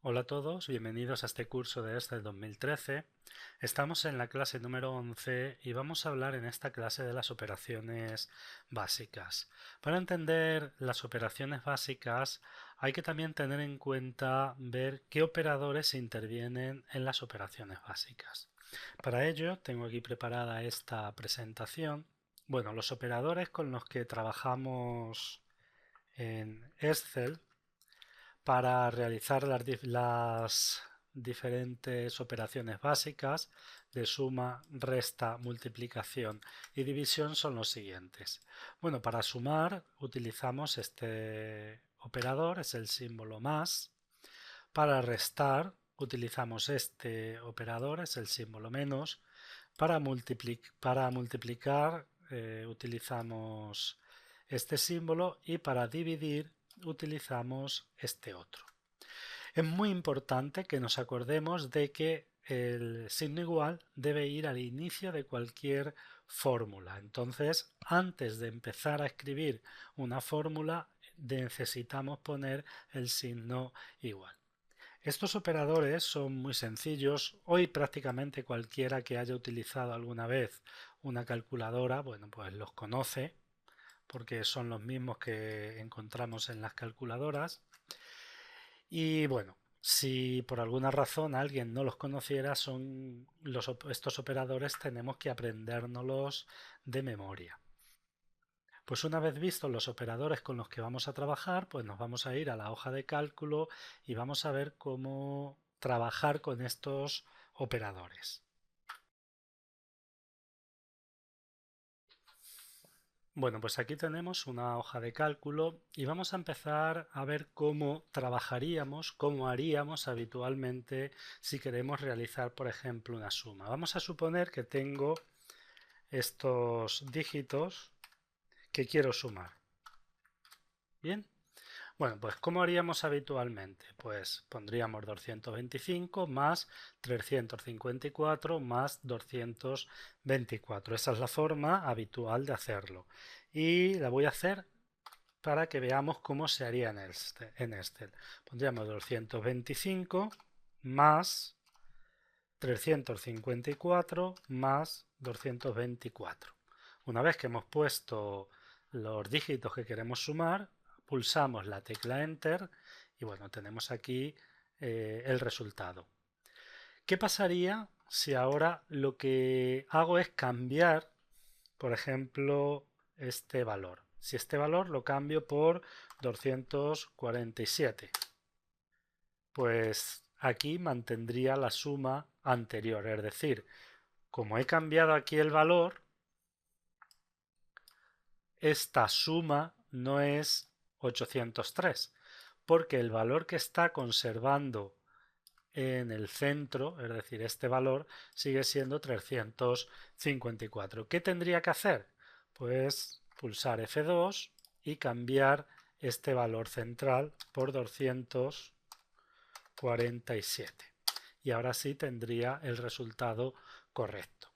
Hola a todos, bienvenidos a este curso de Excel 2013. Estamos en la clase número 11 y vamos a hablar en esta clase de las operaciones básicas. Para entender las operaciones básicas hay que también tener en cuenta ver qué operadores intervienen en las operaciones básicas. Para ello tengo aquí preparada esta presentación. Bueno, los operadores con los que trabajamos en Excel para realizar las diferentes operaciones básicas de suma, resta, multiplicación y división son los siguientes. Bueno, para sumar utilizamos este operador, es el símbolo más. Para restar utilizamos este operador, es el símbolo menos. Para multiplicar utilizamos este símbolo y para dividir utilizamos este otro. Es muy importante que nos acordemos de que el signo igual debe ir al inicio de cualquier fórmula. Entonces, antes de empezar a escribir una fórmula, necesitamos poner el signo igual. Estos operadores son muy sencillos. Hoy prácticamente cualquiera que haya utilizado alguna vez una calculadora, bueno, pues los conoce porque son los mismos que encontramos en las calculadoras. Y bueno, si por alguna razón alguien no los conociera, estos operadores tenemos que aprendérnoslos de memoria. Pues una vez vistos los operadores con los que vamos a trabajar, pues nos vamos a ir a la hoja de cálculo y vamos a ver cómo trabajar con estos operadores. Bueno, pues aquí tenemos una hoja de cálculo y vamos a empezar a ver cómo trabajaríamos, cómo haríamos habitualmente si queremos realizar, por ejemplo, una suma. Vamos a suponer que tengo estos dígitos que quiero sumar. Bien, bueno, pues ¿cómo haríamos habitualmente? Pues pondríamos 225 más 354 más 224. Esa es la forma habitual de hacerlo. Y la voy a hacer para que veamos cómo se haría en Excel. Pondríamos 225 más 354 más 224. Una vez que hemos puesto los dígitos que queremos sumar, pulsamos la tecla Enter y bueno, tenemos aquí el resultado. ¿Qué pasaría si ahora lo que hago es cambiar, por ejemplo, este valor? Si este valor lo cambio por 247, pues aquí mantendría la suma anterior, es decir, como he cambiado aquí el valor, esta suma no es 803, porque el valor que está conservando en el centro, es decir, este valor, sigue siendo 354. ¿Qué tendría que hacer? Pues pulsar F2 y cambiar este valor central por 247. Y ahora sí tendría el resultado correcto.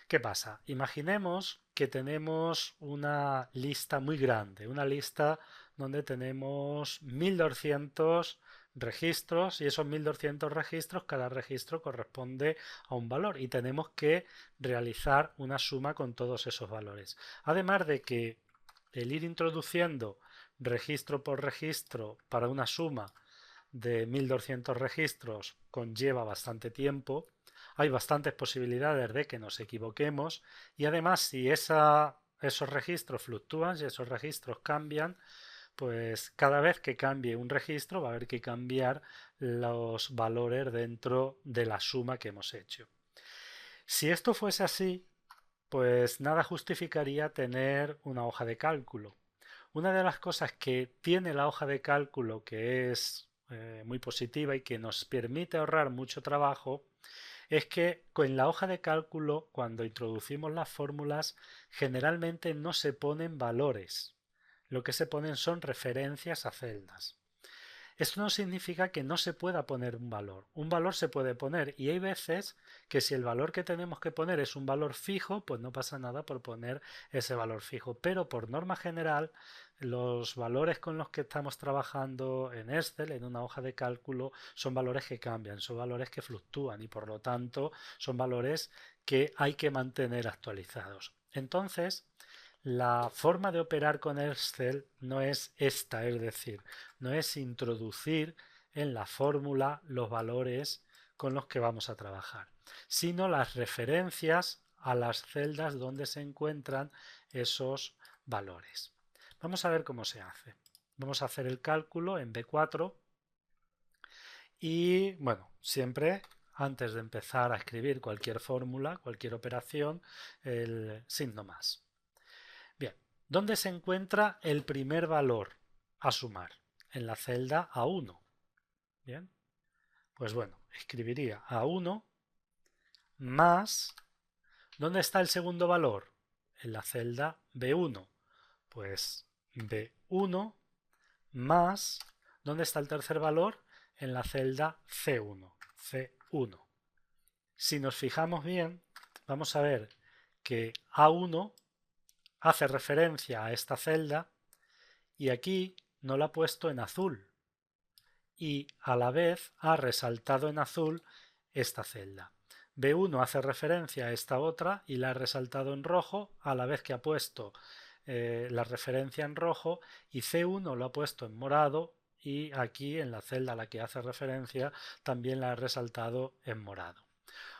¿Qué pasa? Imaginemos que tenemos una lista muy grande, una lista donde tenemos 1200 registros y esos 1200 registros, cada registro corresponde a un valor y tenemos que realizar una suma con todos esos valores. Además de que el ir introduciendo registro por registro para una suma de 1200 registros conlleva bastante tiempo, hay bastantes posibilidades de que nos equivoquemos y además si esos registros fluctúan, si esos registros cambian, pues cada vez que cambie un registro va a haber que cambiar los valores dentro de la suma que hemos hecho. Si esto fuese así, pues nada justificaría tener una hoja de cálculo. Una de las cosas que tiene la hoja de cálculo que es muy positiva y que nos permite ahorrar mucho trabajo es que con la hoja de cálculo, cuando introducimos las fórmulas, generalmente no se ponen valores. Lo que se ponen son referencias a celdas. Esto no significa que no se pueda poner un valor. Un valor se puede poner y hay veces que si el valor que tenemos que poner es un valor fijo, pues no pasa nada por poner ese valor fijo. Pero por norma general los valores con los que estamos trabajando en Excel, en una hoja de cálculo, son valores que cambian, son valores que fluctúan y por lo tanto son valores que hay que mantener actualizados. Entonces, la forma de operar con Excel no es esta, es decir, no es introducir en la fórmula los valores con los que vamos a trabajar, sino las referencias a las celdas donde se encuentran esos valores. Vamos a ver cómo se hace. Vamos a hacer el cálculo en B4 y, bueno, siempre antes de empezar a escribir cualquier fórmula, cualquier operación, el signo más. Bien, ¿dónde se encuentra el primer valor a sumar? En la celda A1. Bien, pues bueno, escribiría A1 más, ¿dónde está el segundo valor? En la celda B1. Pues B1 más, ¿dónde está el tercer valor? En la celda C1. C1. Si nos fijamos bien, vamos a ver que A1 hace referencia a esta celda y aquí no la ha puesto en azul y a la vez ha resaltado en azul esta celda. B1 hace referencia a esta otra y la ha resaltado en rojo a la vez que ha puesto la referencia en rojo y C1 lo ha puesto en morado y aquí en la celda a la que hace referencia también la ha resaltado en morado.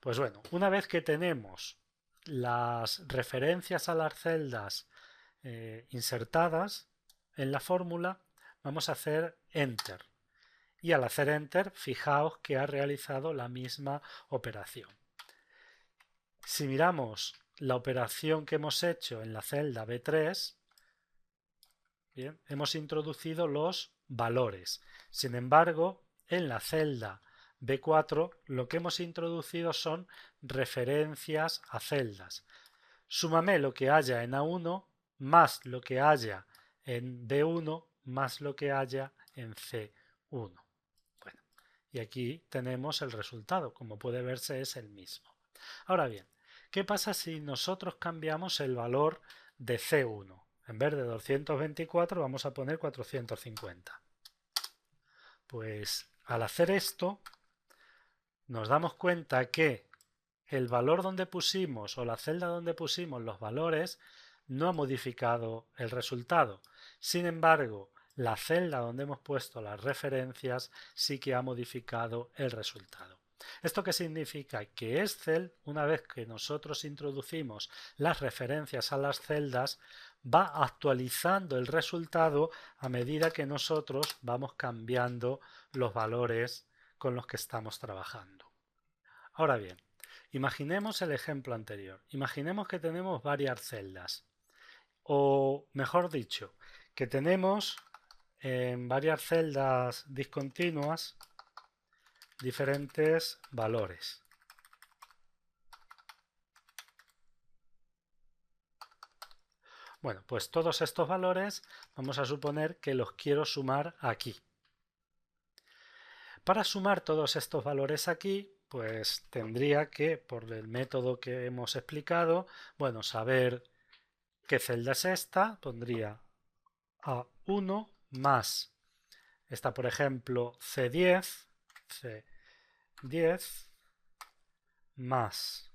Pues bueno, una vez que tenemos las referencias a las celdas insertadas en la fórmula, vamos a hacer Enter. Y al hacer Enter, fijaos que ha realizado la misma operación. Si miramos la operación que hemos hecho en la celda B3, bien, hemos introducido los valores. Sin embargo, en la celda B4 lo que hemos introducido son referencias a celdas. Súmame lo que haya en A1 más lo que haya en B1 más lo que haya en C1. Bueno, y aquí tenemos el resultado. Como puede verse es el mismo. Ahora bien, ¿qué pasa si nosotros cambiamos el valor de C1? En vez de 224 vamos a poner 450. Pues al hacer esto nos damos cuenta que el valor donde pusimos o la celda donde pusimos los valores no ha modificado el resultado. Sin embargo, la celda donde hemos puesto las referencias sí que ha modificado el resultado. ¿Esto qué significa? Que Excel, una vez que nosotros introducimos las referencias a las celdas, va actualizando el resultado a medida que nosotros vamos cambiando los valores con los que estamos trabajando. Ahora bien, imaginemos el ejemplo anterior. Imaginemos que tenemos varias celdas. O mejor dicho, que tenemos en varias celdas discontinuas diferentes valores. Bueno, pues todos estos valores vamos a suponer que los quiero sumar aquí. Para sumar todos estos valores aquí, pues tendría que, por el método que hemos explicado, bueno, saber qué celda es esta, pondría A1 más, esta por ejemplo C10, C10 más,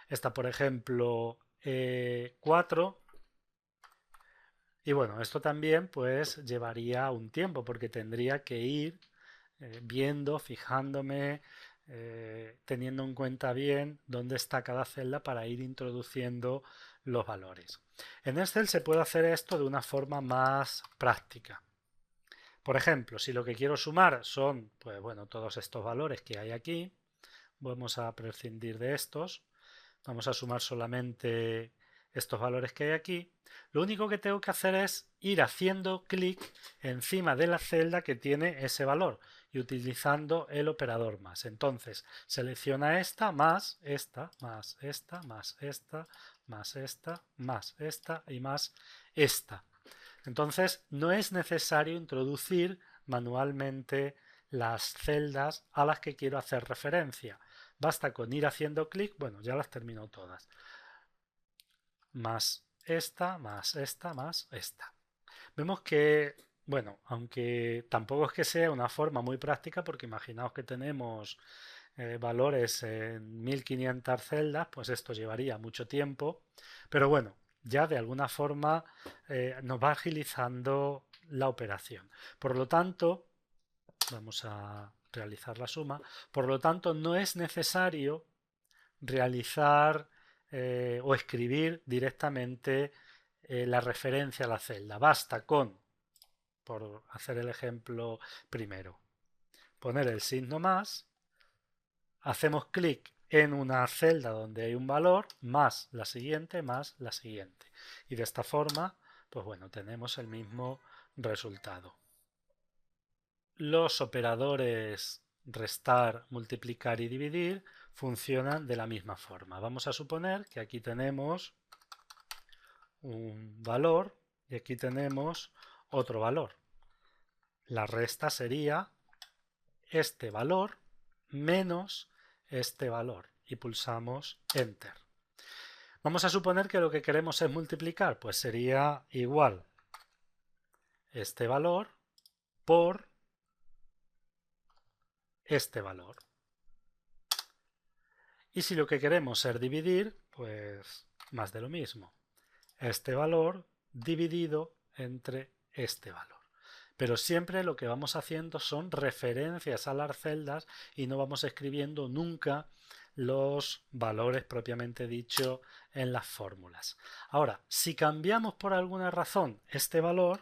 esta por ejemplo 4, y bueno, esto también pues llevaría un tiempo porque tendría que ir viendo, fijándome, teniendo en cuenta bien dónde está cada celda para ir introduciendo los valores. En Excel se puede hacer esto de una forma más práctica. Por ejemplo, si lo que quiero sumar son, pues bueno, todos estos valores que hay aquí, vamos a prescindir de estos, vamos a sumar solamente estos valores que hay aquí. Lo único que tengo que hacer es ir haciendo clic encima de la celda que tiene ese valor y utilizando el operador más. Entonces selecciona esta, más esta, más esta, más esta, más esta, más esta y más esta. Entonces no es necesario introducir manualmente las celdas a las que quiero hacer referencia. Basta con ir haciendo clic, bueno, ya las termino todas. Más esta, más esta, más esta. Vemos que, bueno, aunque tampoco es que sea una forma muy práctica, porque imaginaos que tenemos valores en 1500 celdas, pues esto llevaría mucho tiempo, pero bueno, ya de alguna forma nos va agilizando la operación. Por lo tanto, vamos a realizar la suma, por lo tanto no es necesario realizar o escribir directamente la referencia a la celda. Basta con, por hacer el ejemplo primero, poner el signo más, hacemos clic en una celda donde hay un valor, más la siguiente, más la siguiente. Y de esta forma, pues bueno, tenemos el mismo resultado. Los operadores restar, multiplicar y dividir funcionan de la misma forma. Vamos a suponer que aquí tenemos un valor y aquí tenemos otro valor. La resta sería este valor menos este valor y pulsamos Enter. Vamos a suponer que lo que queremos es multiplicar, pues sería igual este valor por este valor. Y si lo que queremos es dividir, pues más de lo mismo. Este valor dividido entre este valor. Pero siempre lo que vamos haciendo son referencias a las celdas y no vamos escribiendo nunca los valores propiamente dicho en las fórmulas. Ahora, si cambiamos por alguna razón este valor,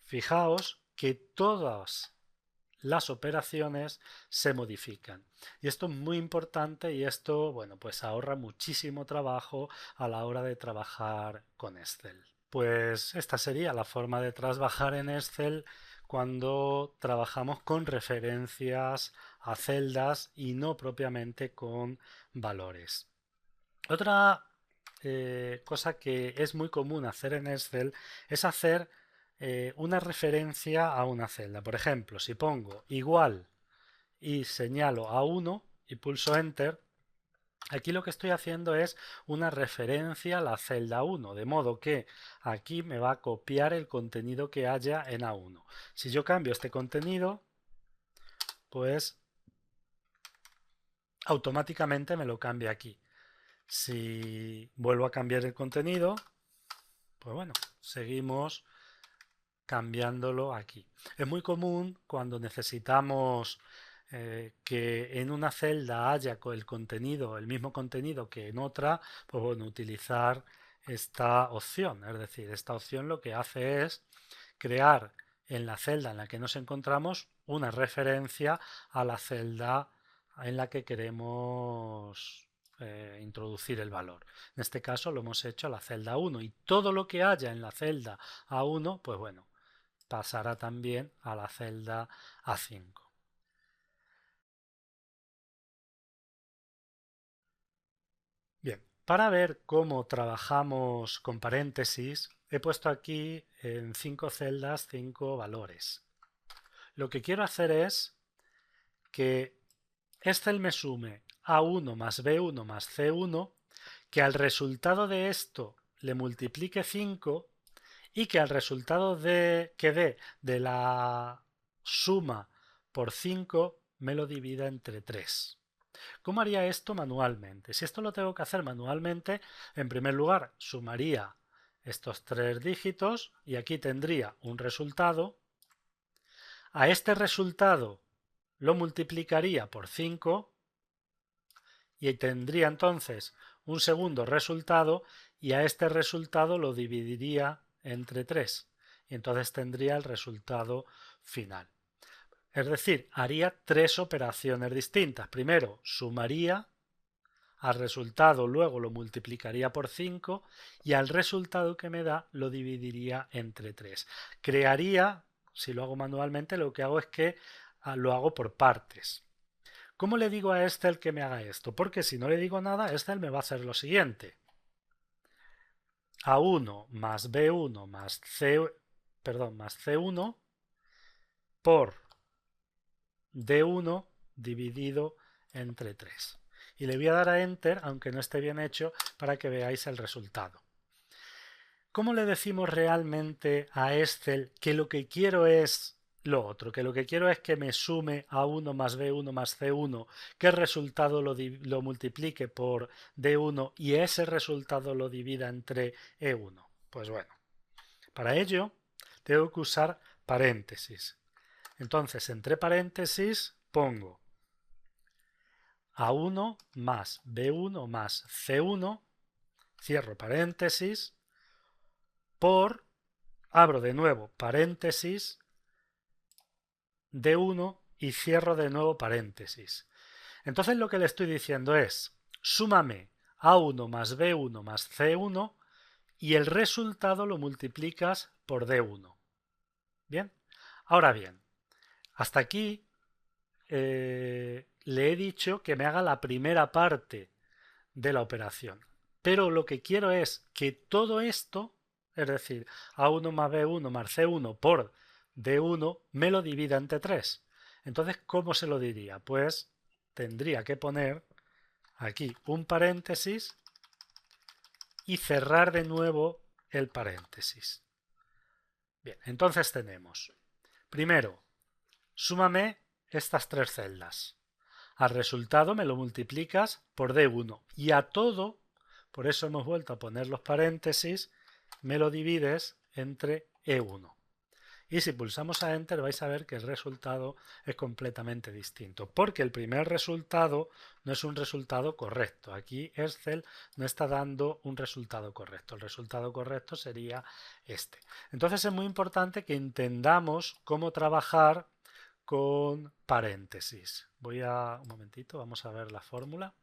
fijaos que todas las operaciones se modifican. Y esto es muy importante y esto, bueno, pues ahorra muchísimo trabajo a la hora de trabajar con Excel. Pues esta sería la forma de trabajar en Excel cuando trabajamos con referencias a celdas y no propiamente con valores. Otra cosa que es muy común hacer en Excel es hacer una referencia a una celda. Por ejemplo, si pongo igual y señalo a 1 y pulso Enter, aquí lo que estoy haciendo es una referencia a la celda 1, de modo que aquí me va a copiar el contenido que haya en A1. Si yo cambio este contenido, pues automáticamente me lo cambia aquí. Si vuelvo a cambiar el contenido, pues bueno, seguimos cambiándolo aquí. Es muy común cuando necesitamos que en una celda haya el contenido, el mismo contenido que en otra, pues bueno, utilizar esta opción. Es decir, esta opción lo que hace es crear en la celda en la que nos encontramos una referencia a la celda en la que queremos introducir el valor. En este caso lo hemos hecho a la celda 1 y todo lo que haya en la celda A1, pues bueno, pasará también a la celda A5. Bien, para ver cómo trabajamos con paréntesis, he puesto aquí en 5 celdas 5 valores. Lo que quiero hacer es que Excel me sume A1 más B1 más C1, que al resultado de esto le multiplique 5 y que al resultado que dé de la suma por 5 me lo divida entre 3. ¿Cómo haría esto manualmente? Si esto lo tengo que hacer manualmente, en primer lugar sumaría estos 3 dígitos y aquí tendría un resultado. A este resultado lo multiplicaría por 5 y tendría entonces un segundo resultado y a este resultado lo dividiría entre 3 y entonces tendría el resultado final. Es decir, haría 3 operaciones distintas. Primero sumaría al resultado, luego lo multiplicaría por 5 y al resultado que me da lo dividiría entre 3. Crearía, si lo hago manualmente, lo que hago es que lo hago por partes. ¿Cómo le digo a Excel que me haga esto? Porque si no le digo nada, Excel me va a hacer lo siguiente. A1 más B1 más C1 por D1 dividido entre 3. Y le voy a dar a Enter, aunque no esté bien hecho, para que veáis el resultado. ¿Cómo le decimos realmente a Excel que lo que quiero es lo otro? Que lo que quiero es que me sume A1 más B1 más C1, que el resultado lo multiplique por D1 y ese resultado lo divida entre E1. Pues bueno, para ello tengo que usar paréntesis. Entonces, entre paréntesis pongo A1 más B1 más C1, cierro paréntesis, por, abro de nuevo paréntesis, D1 y cierro de nuevo paréntesis. Entonces lo que le estoy diciendo es, súmame A1 más B1 más C1 y el resultado lo multiplicas por D1. ¿Bien? Ahora bien, hasta aquí le he dicho que me haga la primera parte de la operación. Pero lo que quiero es que todo esto, es decir, A1 más B1 más C1 por D1, me lo divida entre 3. Entonces, ¿cómo se lo diría? Pues tendría que poner aquí un paréntesis y cerrar de nuevo el paréntesis. Bien, entonces tenemos, primero, súmame estas 3 celdas. Al resultado me lo multiplicas por D1 y a todo, por eso hemos vuelto a poner los paréntesis, me lo divides entre E1. Y si pulsamos a Enter vais a ver que el resultado es completamente distinto, porque el primer resultado no es un resultado correcto. Aquí Excel no está dando un resultado correcto. El resultado correcto sería este. Entonces es muy importante que entendamos cómo trabajar con paréntesis. Voy a un momentito, vamos a ver la fórmula.